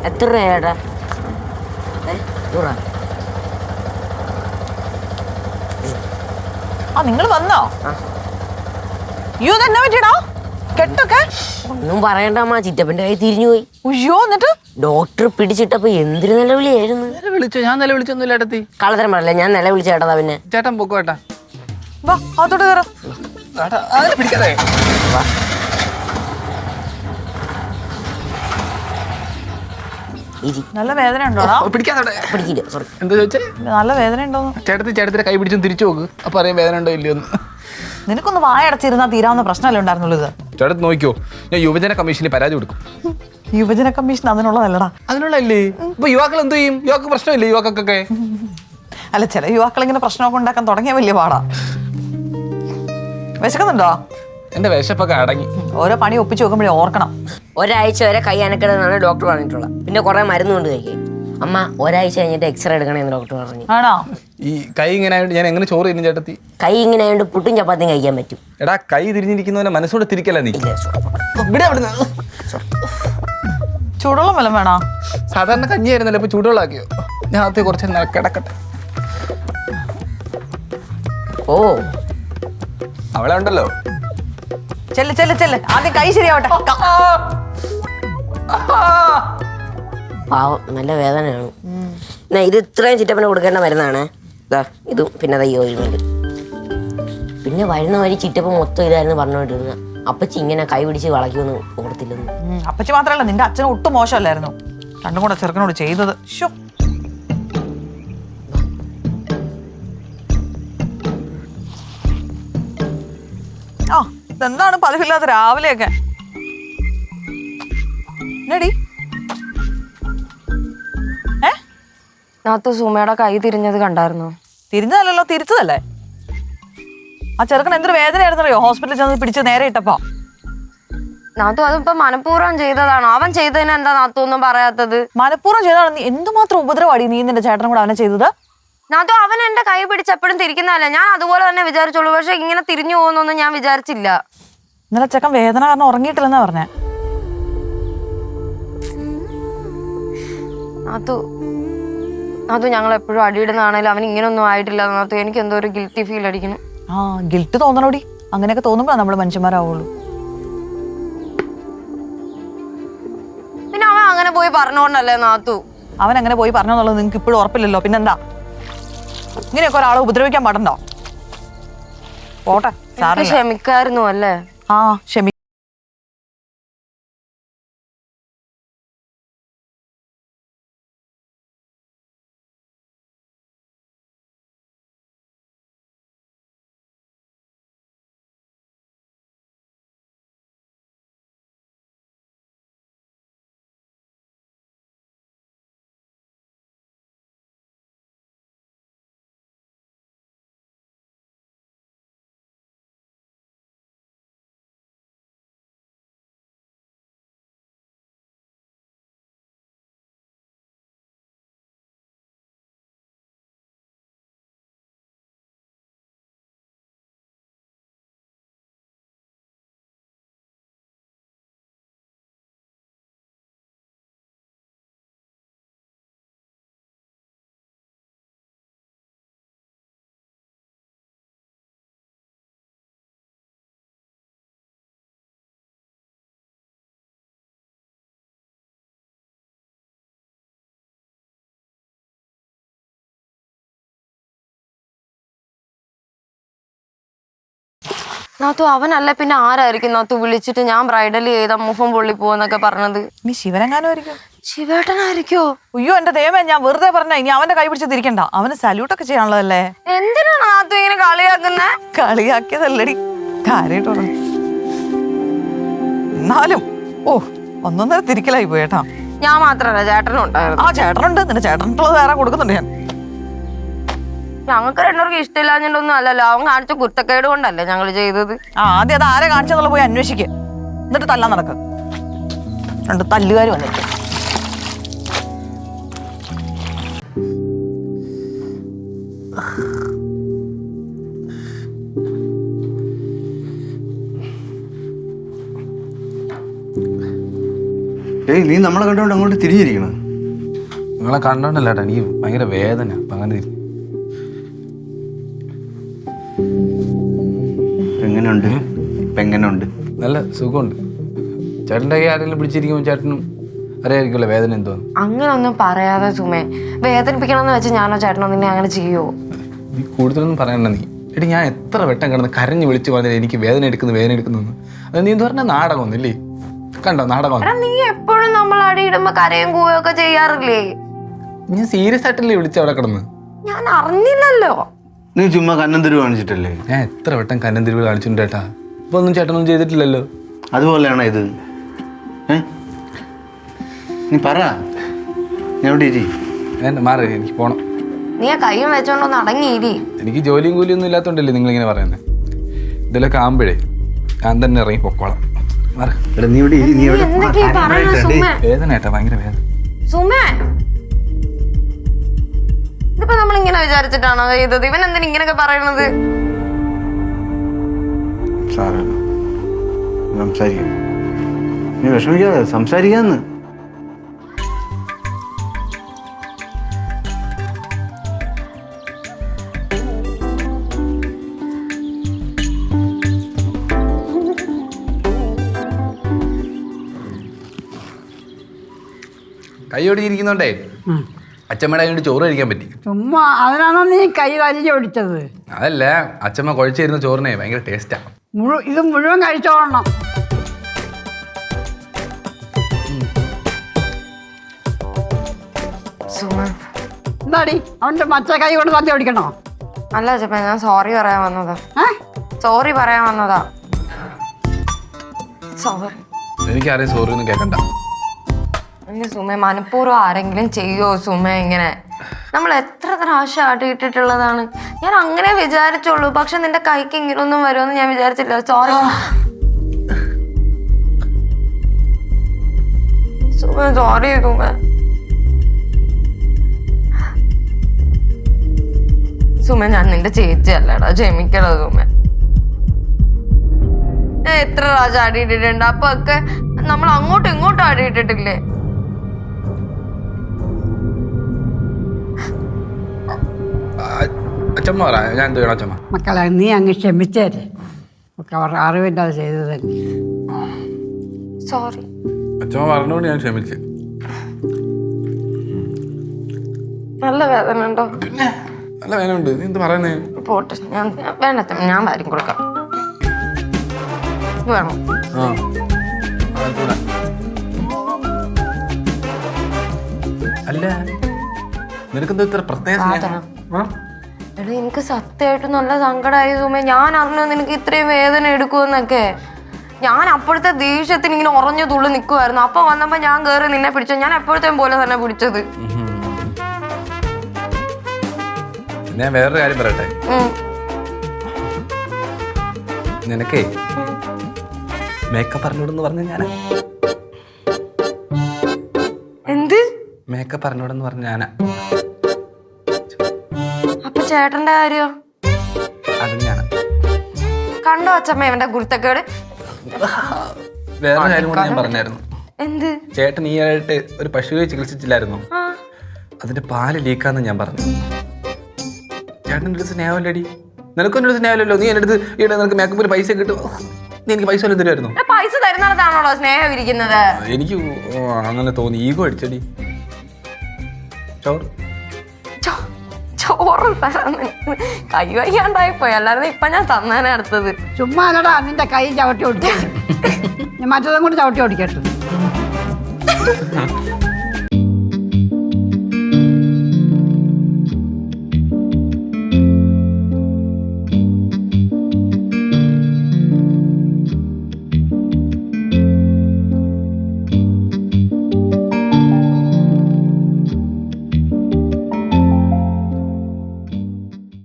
എത്ര രൂപ? 100. ആ നിങ്ങൾ വന്നോ? അയ്യോ തന്നെ പറ്റിയടാ കെട്ടൊക്കെ. ഒന്നും പറയണ്ട അമ്മ, ചിറ്റപ്പന്റെ കൈ തിരിഞ്ഞു പോയി. അയ്യോ എന്നിട്ട് ഡോക്ടർ പിടിച്ചിട്ടപ്പോ എന്തൊരു നിലവിളിയായിരുന്നു. വിളിച്ചോ? ഞാൻ നിലവിളിച്ചൊന്നുമില്ല ഏട്ടത്തി. കള്ളത്തരം പറയല്ലേ, ഞാൻ നിലവിളിച്ച ചേട്ടാ. പിന്നെ ചേട്ടൻ പൊക്കോ ഏട്ടാ. വാ അതോട്ട് കയറാം. പിടിക്കാതെ നല്ല വേദന ഉണ്ടോടാ? പിടിക്കാതെ പിടിക്കില്ല. സോറി. എന്താ ചോദിച്ചേ? നല്ല വേദന ഉണ്ടോന്ന്. ചേട്ടത്തിന്റെ കൈ പിടിച്ചും തിരിച്ചു നോക്ക്. അപ്പൊ അറിയാൻ വേദന ഉണ്ടോ ഇല്ലയോ എന്ന്. നിനക്കൊന്ന് വായടച്ചിരുന്നാ തീരാവുന്ന പ്രശ്നമല്ലേ ഉണ്ടായിരുന്നുള്ളൂ. ഇത് ചേട്ടത്ത് നോക്കിയോ, ഞാൻ യുവജന കമ്മീഷനിൽ പരാതി കൊടുക്കും. യുവജന കമ്മീഷൻ അതിനുള്ളതല്ലടാ. അതിനുള്ളല്ലേ? ഇപ്പൊ യുവാക്കൾ എന്ത് ചെയ്യും? യുവാക്ക് പ്രശ്നമില്ലേ യുവാക്കൊക്കെ? അല്ല, ചില യുവാക്കൾ ഇങ്ങനെ പ്രശ്നമൊക്കെ ഉണ്ടാക്കാൻ തുടങ്ങിയ വലിയ പാടാ. വിശക്കുന്നുണ്ടോ? എന്റെ വിശപ്പൊക്കെ അടങ്ങി. ഓരോ പണി ഒപ്പിച്ച് നോക്കുമ്പോഴേ ഓർക്കണം. ഒരാഴ്ച വരെ കൈ അനക്കരുതെന്നാണ് ഡോക്ടർ പറഞ്ഞിട്ടുള്ളത്. പിന്നെ കുറെ മരുന്ന് കൊണ്ട് കഴിക്കാൻ. അമ്മ ഒരാഴ്ച കഴിഞ്ഞിട്ട് എക്സ്റേ എടുക്കണമെന്ന് ഡോക്ടർ പറഞ്ഞു. ആണോ? ഈ കൈ ഇങ്ങനെ ആയതുകൊണ്ട് ഞാൻ എങ്ങനെ ചോറ് തിന്നും ചേട്ടത്തി? കൈ ഇങ്ങനെ ആയതുകൊണ്ട് പുട്ടും ചപ്പാത്തിയും കഴിക്കാൻ പറ്റും. എടാ, കൈ തിരിഞ്ഞിരിക്കുന്നവനെ മനസ്സോടെ തിരിക്കല്ല നീ. ചൂടുള്ള വെള്ളം വേണോ? സാധാരണ കഞ്ഞിയായിരുന്നല്ലോ, ഇപ്പൊ ചൂടുവെള്ളാക്കിയോ? ഞാൻ ആദ്യം കുറച്ച് കിടക്കട്ടെ. ഓ, അവളെ ഉണ്ടല്ലോ. ചെല്ല് ചെല്ല് ചെല്ല്, ആദ്യം കൈ ശരിയാവട്ടെ. പാവം, നല്ല വേദനയാണ്. എന്നാ ഇത് ഇത്രയും ചിറ്റപ്പന കൊടുക്കേണ്ട മരുന്നാണ്. ഇതും പിന്നെ ഓയിൽമെന്റ്. പിന്നെ വരുന്ന വഴി ചിറ്റപ്പ മൊത്തം ഇതായിരുന്നു പറഞ്ഞുകൊണ്ടിരുന്നത്. അപ്പച്ചി ഇങ്ങനെ കൈ പിടിച്ച് വളയ്ക്കൊന്നും ഓർത്തില്ലെന്ന്. അപ്പച്ചി മാത്രല്ല, നിന്റെ അച്ഛനും ഒട്ടും മോശമല്ലായിരുന്നു. രണ്ടും കൂടെ ചെറുക്കനോട് ചെയ്തത്. ആ ഇതെന്താണ് പതിവില്ലാത്ത രാവിലെയൊക്കെ? നാത്തു സുമയുടെ കൈ തിരിഞ്ഞത് കണ്ടായിരുന്നു? തിരിഞ്ഞതല്ലോ, തിരിച്ചതല്ലേ. ആ ചെറുക്കൻ എന്തൊരു വേദനയായിരുന്നറിയോ ഹോസ്പിറ്റലിൽ ചെന്ന് പിടിച്ച് നേരെ ഇട്ടപ്പോ. നാത്തു അതിപ്പോ മനഃപൂർവ്വം ചെയ്തതാണോ? അവൻ ചെയ്തതിന് എന്താ നാത്തു ഒന്നും പറയാത്തത്? മനഃപൂർവ്വം ചെയ്തതാണ്. നീ എന്തുമാത്രം ഉപദ്രവടി നീ നിന്റെ ചേട്ടനും കൂടെ അവനെ ചെയ്തത്. നാത്തു അവൻ എന്റെ കൈ പിടിച്ചപ്പോഴും തിരിക്കുന്നതല്ല, ഞാൻ അതുപോലെ തന്നെ വിചാരിച്ചോളൂ. പക്ഷെ ഇങ്ങനെ തിരിഞ്ഞു പോകുന്നൊന്നും ഞാൻ വിചാരിച്ചില്ല. ഇന്നലെ ചെക്കൻ വേദന കാരണം ഉറങ്ങിയിട്ടില്ലെന്നാ പറഞ്ഞേ. നാത്തു ഞങ്ങൾ എപ്പോഴും അടിയിടുന്നതാണേലും അവൻ ഇങ്ങനൊന്നും ആയിട്ടില്ല നാത്തു. എനിക്ക് എന്തോ ഒരു ഗിൽറ്റി ഫീൽ അടിക്കുന്നു. ആ ഗിൽറ്റ് തോന്നണോടി. അങ്ങനെയൊക്കെ തോന്നുമ്പോഴാണ് നമ്മള് മനുഷ്യന്മാരാവുള്ളൂ. പിന്നെ അവൻ അങ്ങനെ പോയി പറഞ്ഞോണ്ടല്ലേ നാത്തു? അവൻ അങ്ങനെ പോയി പറഞ്ഞോന്നുള്ളത് നിങ്ങക്ക് ഇപ്പോഴും ഉറപ്പില്ലല്ലോ. പിന്നെന്താ ഇങ്ങനെയൊക്കെ ഒരാളെ ഉപദ്രവിക്കാൻ പാടണ്ടോ? പോട്ടെ, ക്ഷമിക്കായിരുന്നു അല്ലേ? ആ ക്ഷമി. നാത്തു അവനല്ല പിന്നെ ആരായിരിക്കും നാത്തു വിളിച്ചിട്ട് ഞാൻ ബ്രൈഡൽ ചെയ്ത മുഖം പൊള്ളി പോവെന്നൊക്കെ പറഞ്ഞത്? നീ ശിവനെങ്ങാനുമായിരിക്കും. ശിവേട്ടനായിരിക്കോ? അയ്യോ എന്റെ ദൈവമേ, ഞാൻ വെറുതെ പറഞ്ഞ. ഇനി അവന്റെ കൈ പിടിച്ച് തിരിക്കണ്ട. അവന് സല്യൂട്ടൊക്കെ ചെയ്യാനുള്ളതല്ലേ. എന്തിനാണ് നാത്തു ഇങ്ങനെ കളിയാക്കുന്നേ? കളിയാക്കിയതല്ലടി, കാര്യമായിട്ട്. എന്നാലും ഒന്നൊന്നര തിരിക്കലായി പോയേട്ടാ. ഞാൻ മാത്രല്ല ചേട്ടനും ഉണ്ടായിരുന്നു. ആ ചേട്ടനുണ്ട്, നിന്റെ ചേട്ടനുള്ളത് വേറെ കൊടുക്കുന്നുണ്ട് ഞാൻ. ഞങ്ങൾക്ക് രണ്ടുപേർക്ക് ഇഷ്ടമില്ലാഞ്ഞിട്ടൊന്നും അല്ലല്ലോ, അവൻ കാണിച്ച കുരുത്തക്കേട് കൊണ്ടല്ലേ ഞങ്ങൾ ചെയ്തത്. ആദ്യം അത് ആരെ കാണിച്ചെന്നുള്ള പോയി അന്വേഷിക്കുക. എന്നിട്ട് തല്ലാൻ നടക്കുക. രണ്ട് തല്ലുകാർ വന്നിട്ട്. ഏയ് നീ നമ്മളെ കണ്ടോണ്ട് അങ്ങോട്ട് തിരിഞ്ഞിരിക്കണം. നിങ്ങളെ കണ്ടോണ്ടല്ല ഏട്ടാ, എനിക്ക് ഭയങ്കര വേദന. അപ്പം അങ്ങനെ തിരിഞ്ഞു. എങ്ങനെയുണ്ട്? ഇപ്പം എങ്ങനെയുണ്ട്? നല്ല സുഖമുണ്ട്. ചേട്ടൻ്റെ കൈ ആരെങ്കിലും പിടിച്ചിരിക്കുമ്പോൾ ചേട്ടനും അറിയായിരിക്കുമല്ലോ വേദന എന്തോന്ന്. അങ്ങനെ ഒന്നും പറയാതെ സുമേ. വേദനിപ്പിക്കണമെന്ന് വെച്ച് ഞാനോ ചേട്ടനോ നിന്നെ അങ്ങനെ ചെയ്യുമോ? നീ കൂടുതലൊന്നും പറയണ്ട. നീ എടി ഞാൻ എത്ര വട്ടം കിടന്ന് കരഞ്ഞ് വിളിച്ച് പറഞ്ഞാൽ എനിക്ക് വേദന എടുക്കുന്നു. അത് നീ എന്ത് പറഞ്ഞാൽ നാടകമൊന്നുമില്ലേ? കണ്ടോ നാടകം? എടാ നീ എപ്പോഴും നമ്മൾ അടിയിടുമ്പോ കരയും കൂവൊക്കെ ചെയ്യാറില്ലേ? ഞാൻ സീരിയസ് ആയിട്ടല്ലേ വിളിച്ച അവിടെ കിടന്ന്? ഞാൻ അറിഞ്ഞില്ലല്ലോ. നീ ചുമ്മാ കന്നം തിരിവ് കാണിച്ചിട്ടല്ലേ? ഞാൻ എത്ര വട്ടം കന്നം തിരിവ് കാണിച്ചിട്ടുണ്ട് ചേട്ടാ. ഇപ്പൊ ഒന്നും ചേട്ടനൊന്നും ചെയ്തിട്ടില്ലല്ലോ. അതുപോലെയാണോ ഇത്? നീ പറ. ഞാൻ ഇവിടെ ഇരി. മാറി, എനിക്ക് പോണം. നീ ആ കൈയും വെച്ചോണ്ടൊന്ന് അടങ്ങിയിരി. എനിക്ക് ജോലിയും കൂലിയൊന്നും ഇല്ലാത്തോണ്ടല്ലേ നിങ്ങളിങ്ങനെ പറയുന്നത്. ഇതിലൊക്കെ ആകുമ്പോഴേ ഞാൻ തന്നെ ഇറങ്ങി പൊക്കോളാം. മാറി. എടാ നീ ഇവിടെ ഇരി. നീ ഇവിടെ എന്തൊക്കെയാ പറയണ സുമേ? വേദന ഏട്ടാ, ഭയങ്കര വേദന. സുമേ, ഇതിപ്പോ നമ്മൾ ഇങ്ങനെ വിചാരിച്ചിട്ടാണോ ചെയ്തത്? ഇവൻ എന്തിനാ ഇങ്ങനെയൊക്കെ പറയണത്? സാരമില്ല, സംസാരിക്കാം. നീ വിഷമിക്കാതെ സംസാരിക്കാന്ന്. കൈയോടിച്ചിരിക്കുന്നോണ്ടേ അച്ഛമ്മയുടെ കൈ കൊണ്ട് ചോറ് കഴിക്കാൻ പറ്റി. ചുമ്മാ അതിനാണോ നീ കൈ വലിഞ്ഞ് ഓടിച്ചത്? അതല്ല, അച്ഛമ്മ കുഴച്ചിരുന്ന ചോറിനെ ഭയങ്കര ടേസ്റ്റാ. ഇത് മുഴുവൻ കഴിച്ചോളണം. സുമേ, എന്താടി അവന്റെ മറ്റേ കൈ കൊണ്ട് തത്തി ഓടിക്കണോ? അല്ല ചപ്പ, ഞാൻ സോറി പറയാൻ വന്നതാ. സോറി പറയാൻ വന്നതാ. സോറി. എനിക്കറിയാം സോറി ഒന്നും കേൾക്കണ്ട. സുമേ, മനഃപൂർവ്വം ആരെങ്കിലും ചെയ്യോ സുമേ ഇങ്ങനെ? നമ്മൾ എത്ര പ്രാവശ്യം ആട്ടിയിട്ടിട്ടുള്ളതാണ്. ഞാൻ അങ്ങനെ വിചാരിച്ചുള്ളൂ. പക്ഷെ നിന്റെ കൈക്ക് ഇങ്ങനൊന്നും വരുമെന്ന് ഞാൻ വിചാരിച്ചില്ല. സോറി സുമേ, സോറി സുമേ. സുമേ, ഞാൻ നിന്റെ ചേച്ചി അല്ലടാ, ക്ഷമിക്കടാ സുമേ. ഞാൻ എത്ര പ്രാവശ്യം ആടിയിട്ടിട്ടുണ്ട്. അപ്പൊ ഒക്കെ നമ്മൾ അങ്ങോട്ടും ഇങ്ങോട്ടും ആടിയിട്ടിട്ടില്ലേ? അച്ഛമ്മ പറ, ഞാൻ എന്ത് വേണം അച്ഛമ്മ? മക്കളെ നീ അങ്ങ് ക്ഷമിച്ചേരെ. ഒക്കെ അവർ അറിവില്ലാതെ ചെയ്തത് തന്നെ. സോറി. അച്ഛമ്മ പറഞ്ഞുകൊണ്ട് ഞാൻ ക്ഷമിച്ചു. നല്ല വേദന ഉണ്ടോ? പിന്നെ നല്ല വേദന ഉണ്ട്. നീ എന്ത് പറയുന്നേ? പോട്ടെ, ഞാൻ വേണ്ട, ഞാൻ വാരി കൊടുക്കാം. വേണം? അല്ല, നിനക്കെന്താ ഇത്ര പ്രത്യേക സ്നേഹം? എടാ, എനിക്ക് സത്യമായിട്ടും നല്ല സങ്കടമായി സുമേ. ഞാൻ അറിഞ്ഞു നിനക്ക് ഇത്രയും വേദന എടുക്കുമെന്നൊക്കെ. ഞാൻ അപ്പോഴത്തെ ദേഷ്യത്തിന് ഇങ്ങനെ ഉറഞ്ഞു തുള്ളി നിൽക്കുമായിരുന്നു. അപ്പൊ വന്നപ്പോ ഞാൻ കേറി നിന്നെ പിടിച്ചു. ഞാൻ എപ്പോഴത്തെയും പോലെ തന്നെ പിടിച്ചത്. ഞാൻ വേറൊരു കാര്യം പറയട്ടെ. നിനക്കേ മേക്കപ്പ് അറിഞ്ഞൂടെന്ന് പറഞ്ഞ ഞാനാ. എന്ത് മേക്കപ്പ് അറിഞ്ഞൂടെന്ന് പറഞ്ഞ ഞാനാ. അപ്പൊ ചേട്ടന്റെ കാര്യോ? അതും ഞാനാ. കണ്ടോ അച്ഛമ്മ ഇവന്റെ ഗുരുത്തക്കേട്? വേറെ കാര്യം കൂടെ ഞാൻ പറഞ്ഞായിരുന്നു. എന്ത്? ചേട്ടൻ ഈ ആയിട്ട് ഒരു പശുവിനെ ചികിത്സിച്ചില്ലായിരുന്നു? അതിന്റെ പാല് ലീക്കാന്ന് ഞാൻ പറഞ്ഞു. ചേട്ടൻ്റെ അടുത്ത് സ്നേഹമല്ലടി. നിനക്കൊന്നും അടുത്ത് സ്നേഹമല്ലല്ലോ. നീ എൻ്റെ അടുത്ത് ഈയിടെ നിനക്ക് മേക്കപ്പിന് പൈസ കിട്ടും, നീ എനിക്ക് പൈസ വല്ലതും തരുമായിരുന്നു? പൈസ തരുന്നിടത്താണോടോ സ്നേഹം ഇരിക്കുന്നത്? എനിക്ക് അങ്ങനെ തോന്നി. ഈഗോ അടിച്ചടി. ചോറ് ചോറ് കൈ വയ്യാണ്ടായിപ്പോയി. അല്ലാതെ ഇപ്പൊ ഞാൻ തന്നേനെ അടുത്തത്. ചുമ്മാ അല്ലടാ നിന്റെ കൈ ചവിട്ടി ഓടിച്ചു. ഞാൻ മറ്റതും കൂടി ചവിട്ടി ഓടിക്കട്ടെ.